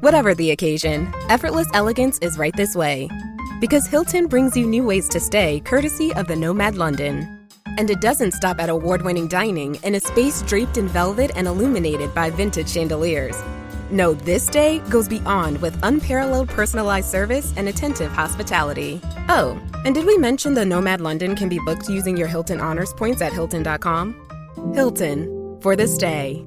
Whatever the occasion, effortless elegance is right this way. Because Hilton brings you new ways to stay courtesy of the Nomad London. And it doesn't stop at award-winning dining in a space draped in velvet and illuminated by vintage chandeliers. No, this day goes beyond with unparalleled personalized service and attentive hospitality. Oh, and did we mention the Nomad London can be booked using your Hilton Honors points at Hilton.com? Hilton, for the stay.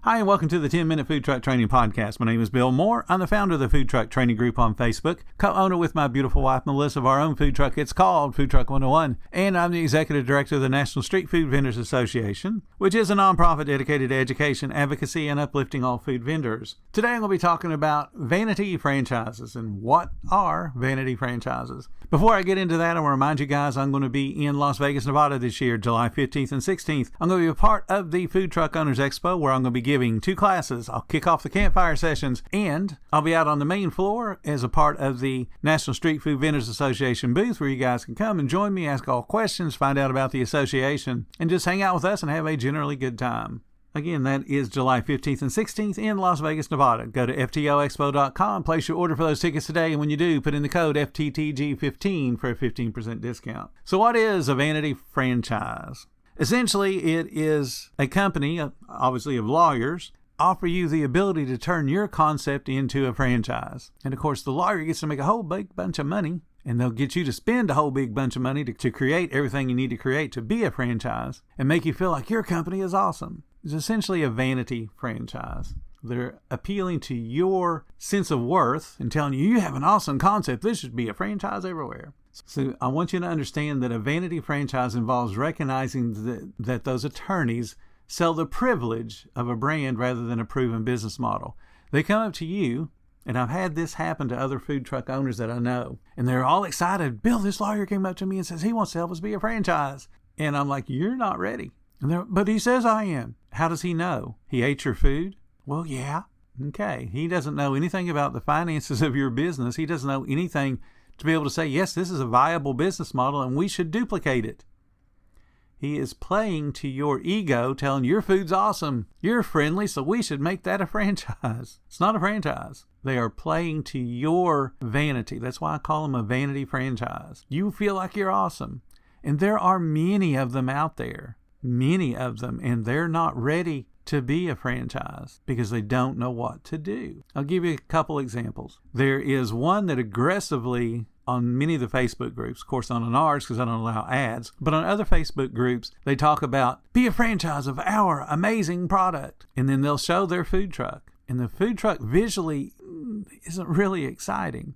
Hi, and welcome to the 10-Minute Food Truck Training Podcast. My name is Bill Moore. I'm the founder of the Food Truck Training Group on Facebook, co-owner with my beautiful wife, Melissa, of our own food truck. It's called Food Truck 101, and I'm the executive director of the National Street Food Vendors Association, which is a nonprofit dedicated to education, advocacy, and uplifting all food vendors. Today, I'm going to be talking about vanity franchises and what are vanity franchises. Before I get into that, I want to remind you guys I'm going to be in Las Vegas, Nevada this year, July 15th and 16th. I'm going to be a part of the Food Truck Owners Expo, where I'm going to be giving 2 classes. I'll kick off the campfire sessions, and I'll be out on the main floor as a part of the National Street Food Vendors Association booth, where you guys can come and join me, ask all questions, find out about the association, and just hang out with us and have a generally good time. Again, that is July 15th and 16th in Las Vegas, Nevada. Go to FTOexpo.com, place your order for those tickets today, and when you do, put in the code FTTG15 for a 15% discount. So what is a vanity franchise? Essentially, it is a company, obviously of lawyers, offer you the ability to turn your concept into a franchise. And of course, the lawyer gets to make a whole big bunch of money, and they'll get you to spend a whole big bunch of money to create everything you need to create to be a franchise and make you feel like your company is awesome. It's essentially a vanity franchise. They're appealing to your sense of worth and telling you have an awesome concept. This should be a franchise everywhere. So I want you to understand that a vanity franchise involves recognizing that those attorneys sell the privilege of a brand rather than a proven business model. They come up to you, and I've had this happen to other food truck owners that I know, and they're all excited. Bill, this lawyer came up to me and says he wants to help us be a franchise. And I'm like, you're not ready. But he says I am. How does he know? He ate your food? Well, yeah. Okay. He doesn't know anything about the finances of your business. He doesn't know anything to be able to say, yes, this is a viable business model and we should duplicate it. He is playing to your ego, telling your food's awesome, you're friendly, so we should make that a franchise. It's not a franchise. They are playing to your vanity. That's why I call them a vanity franchise. You feel like you're awesome. And there are many of them out there. Many of them, and they're not ready to be a franchise because they don't know what to do. I'll give you a couple examples. There is one that aggressively, on many of the Facebook groups, of course not on ours because I don't allow ads, but on other Facebook groups, they talk about, be a franchise of our amazing product. And then they'll show their food truck. And the food truck visually isn't really exciting.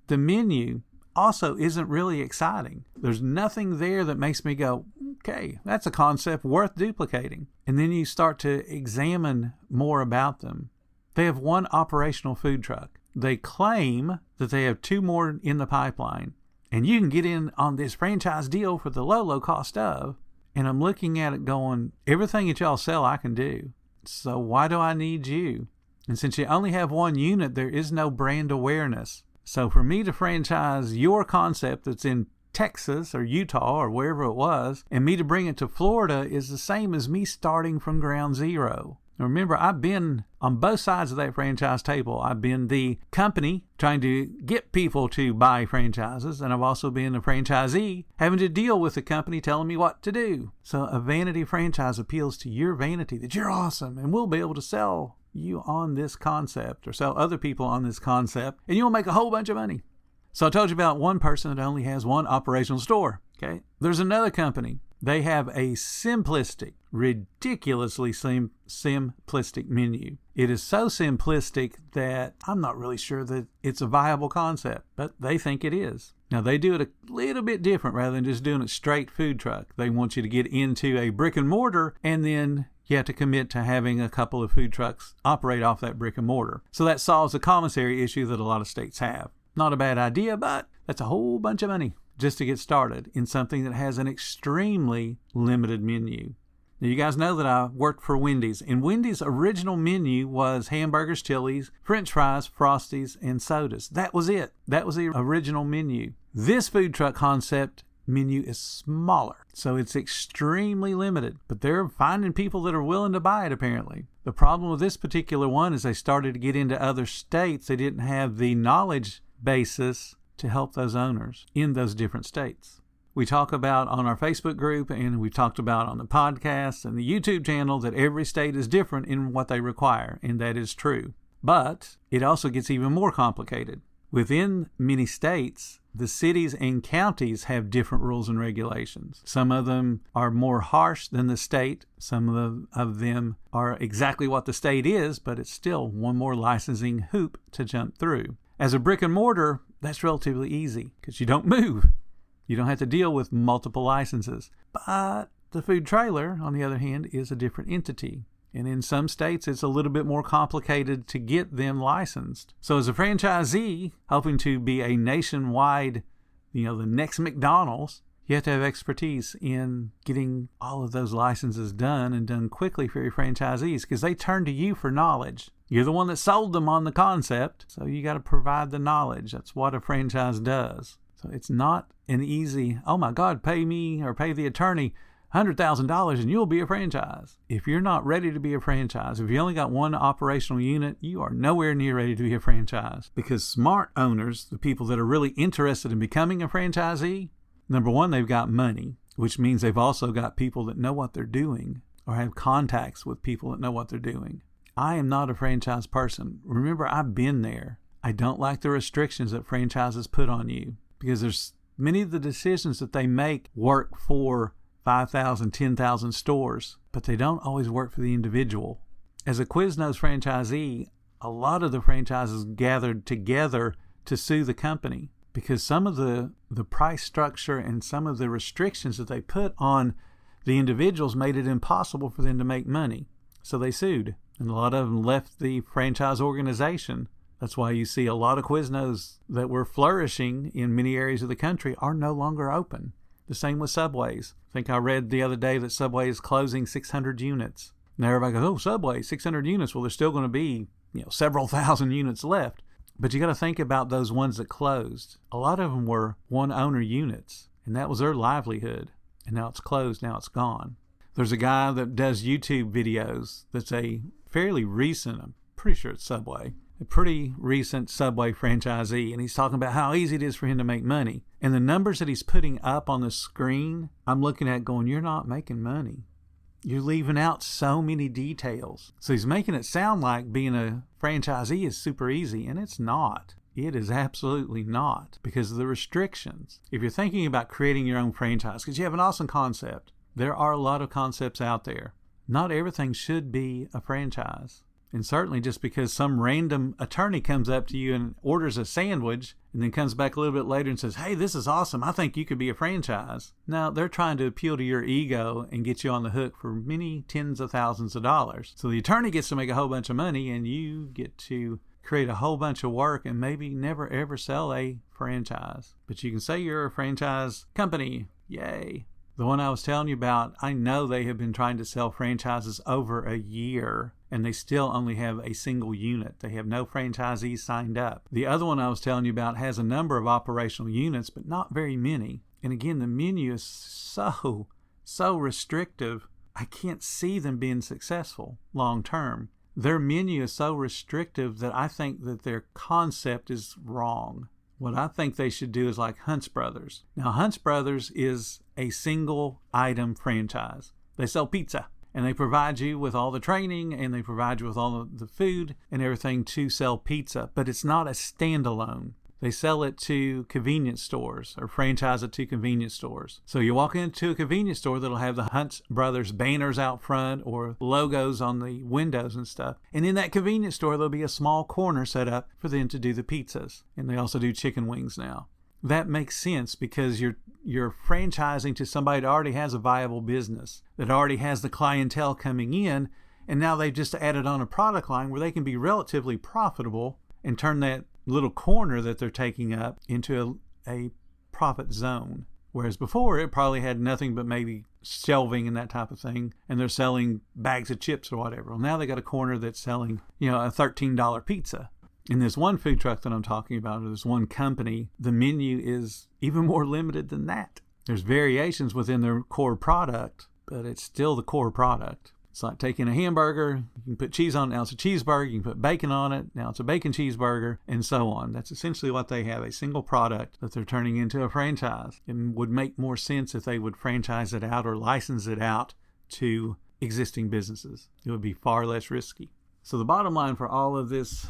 The menu also isn't really exciting. There's nothing there that makes me go, okay, that's a concept worth duplicating. And then you start to examine more about them. They have one operational food truck. They claim that they have 2 more in the pipeline. And you can get in on this franchise deal for the low cost of. And I'm looking at it going, everything that y'all sell I can do. So why do I need you? And since you only have 1 unit, there is no brand awareness. So for me to franchise your concept that's in Texas or Utah or wherever it was, and me to bring it to Florida is the same as me starting from ground zero. Now remember, I've been on both sides of that franchise table. I've been the company trying to get people to buy franchises, and I've also been a franchisee having to deal with the company telling me what to do. So a vanity franchise appeals to your vanity that you're awesome and we'll be able to sell you on this concept or sell other people on this concept, and you'll make a whole bunch of money. So I told you about one person that only has 1 operational store. Okay. There's another company. They have a simplistic, ridiculously simplistic menu. It is so simplistic that I'm not really sure that it's a viable concept, but they think it is. Now, they do it a little bit different rather than just doing it straight food truck. They want you to get into a brick and mortar, and then you have to commit to having a couple of food trucks operate off that brick and mortar. So that solves the commissary issue that a lot of states have. Not a bad idea, but that's a whole bunch of money just to get started in something that has an extremely limited menu. Now, you guys know that I worked for Wendy's, and Wendy's original menu was hamburgers, chilies, french fries, Frosties, and sodas. That was it. That was the original menu. This food truck concept menu is smaller. So it's extremely limited. But they're finding people that are willing to buy it, apparently. The problem with this particular one is they started to get into other states. They didn't have the knowledge basis to help those owners in those different states. We talk about on our Facebook group, and we've talked about on the podcast and the YouTube channel, that every state is different in what they require, and that is true. But it also gets even more complicated. Within many states, the cities and counties have different rules and regulations. Some of them are more harsh than the state. Some of them are exactly what the state is, but it's still one more licensing hoop to jump through. As a brick and mortar, that's relatively easy because you don't move. You don't have to deal with multiple licenses. But the food trailer, on the other hand, is a different entity. And in some states, it's a little bit more complicated to get them licensed. So as a franchisee, hoping to be a nationwide, the next McDonald's, you have to have expertise in getting all of those licenses done and done quickly for your franchisees because they turn to you for knowledge. You're the one that sold them on the concept, so you got to provide the knowledge. That's what a franchise does. So it's not an easy, oh my God, pay me or pay the attorney $100,000 and you'll be a franchise. If you're not ready to be a franchise, if you only got one operational unit, you are nowhere near ready to be a franchise. Because smart owners, the people that are really interested in becoming a franchisee, number one, they've got money, which means they've also got people that know what they're doing or have contacts with people that know what they're doing. I am not a franchise person. Remember, I've been there. I don't like the restrictions that franchises put on you because there's many of the decisions that they make work for 5,000, 10,000 stores, but they don't always work for the individual. As a Quiznos franchisee, a lot of the franchises gathered together to sue the company because some of the price structure and some of the restrictions that they put on the individuals made it impossible for them to make money. So they sued, and a lot of them left the franchise organization. That's why you see a lot of Quiznos that were flourishing in many areas of the country are no longer open. The same with Subways. I think I read the other day that Subway is closing 600 units. Now everybody goes, oh, Subway, 600 units. Well, there's still going to be, several thousand units left. But you got to think about those ones that closed. A lot of them were one-owner units, and that was their livelihood. And now it's closed, now it's gone. There's a guy that does YouTube videos that's a fairly recent, I'm pretty sure it's Subway, a pretty recent Subway franchisee, and he's talking about how easy it is for him to make money. And the numbers that he's putting up on the screen, I'm looking at going, you're not making money. You're leaving out so many details. So he's making it sound like being a franchisee is super easy, and it's not. It is absolutely not because of the restrictions. If you're thinking about creating your own franchise, because you have an awesome concept, there are a lot of concepts out there. Not everything should be a franchise. And certainly just because some random attorney comes up to you and orders a sandwich and then comes back a little bit later and says, hey, this is awesome, I think you could be a franchise. Now, they're trying to appeal to your ego and get you on the hook for many tens of thousands of dollars. So the attorney gets to make a whole bunch of money and you get to create a whole bunch of work and maybe never ever sell a franchise. But you can say you're a franchise company. Yay. The one I was telling you about, I know they have been trying to sell franchises over a year, and they still only have a single unit. They have no franchisees signed up. The other one I was telling you about has a number of operational units, but not very many. And again, the menu is so restrictive, I can't see them being successful long term. Their menu is so restrictive that I think that their concept is wrong. What I think they should do is like Hunt's Brothers. Now, Hunt's Brothers is a single item franchise. They sell pizza and they provide you with all the training and they provide you with all the food and everything to sell pizza, but it's not a standalone. They sell it to convenience stores or franchise it to convenience stores. So you walk into a convenience store that'll have the Hunt's Brothers banners out front or logos on the windows and stuff. And in that convenience store, there'll be a small corner set up for them to do the pizzas. And they also do chicken wings now. That makes sense because you're franchising to somebody that already has a viable business, that already has the clientele coming in, and now they've just added on a product line where they can be relatively profitable and turn that little corner that they're taking up into a profit zone. Whereas before, it probably had nothing but maybe shelving and that type of thing, and they're selling bags of chips or whatever. Well, now they got a corner that's selling, a $13 pizza. In this one food truck that I'm talking about, or this one company, the menu is even more limited than that. There's variations within their core product, but it's still the core product. It's like taking a hamburger, you can put cheese on it, now it's a cheeseburger, you can put bacon on it, now it's a bacon cheeseburger, and so on. That's essentially what they have, a single product that they're turning into a franchise. It would make more sense if they would franchise it out or license it out to existing businesses. It would be far less risky. So the bottom line for all of this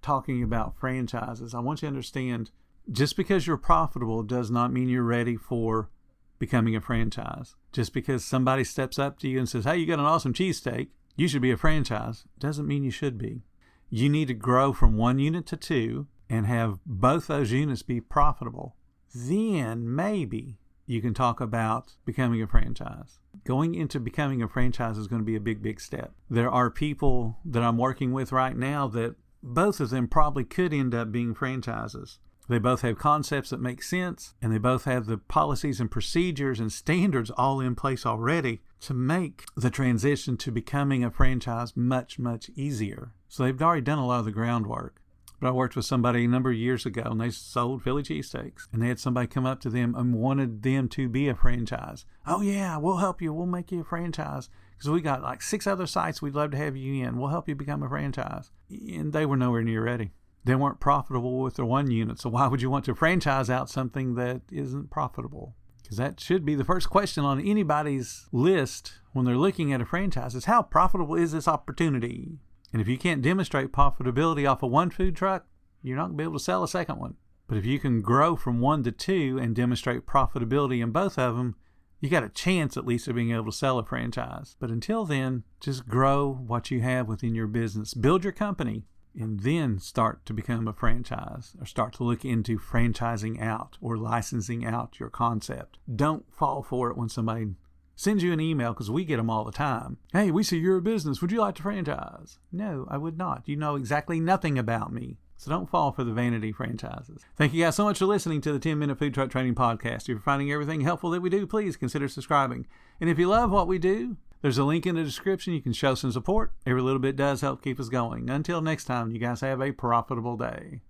talking about franchises, I want you to understand, just because you're profitable does not mean you're ready for becoming a franchise. Just because somebody steps up to you and says, hey, you got an awesome cheesesteak, you should be a franchise, doesn't mean you should be. You need to grow from 1 unit to 2 and have both those units be profitable. Then maybe you can talk about becoming a franchise. Going into becoming a franchise is going to be a big, big step. There are people that I'm working with right now that both of them probably could end up being franchises. They both have concepts that make sense, and they both have the policies and procedures and standards all in place already to make the transition to becoming a franchise much, much easier. So they've already done a lot of the groundwork. But I worked with somebody a number of years ago, and they sold Philly cheesesteaks. And they had somebody come up to them and wanted them to be a franchise. Oh, yeah, we'll help you. We'll make you a franchise. Because we got like 6 other sites we'd love to have you in. We'll help you become a franchise. And they were nowhere near ready. They weren't profitable with their 1 unit. So why would you want to franchise out something that isn't profitable? Because that should be the first question on anybody's list when they're looking at a franchise is how profitable is this opportunity? And if you can't demonstrate profitability off of 1 food truck, you're not going to be able to sell a second one. But if you can grow from 1 to 2 and demonstrate profitability in both of them, you got a chance at least of being able to sell a franchise. But until then, just grow what you have within your business. Build your company. And then start to become a franchise or start to look into franchising out or licensing out your concept. Don't fall for it when somebody sends you an email, because we get them all the time. Hey, we see you're a business. Would you like to franchise? No, I would not. You know exactly nothing about me. So don't fall for the vanity franchises. Thank you guys so much for listening to the 10-Minute Food Truck Training Podcast. If you're finding everything helpful that we do, please consider subscribing. And if you love what we do, there's a link in the description. You can show some support. Every little bit does help keep us going. Until next time, you guys have a profitable day.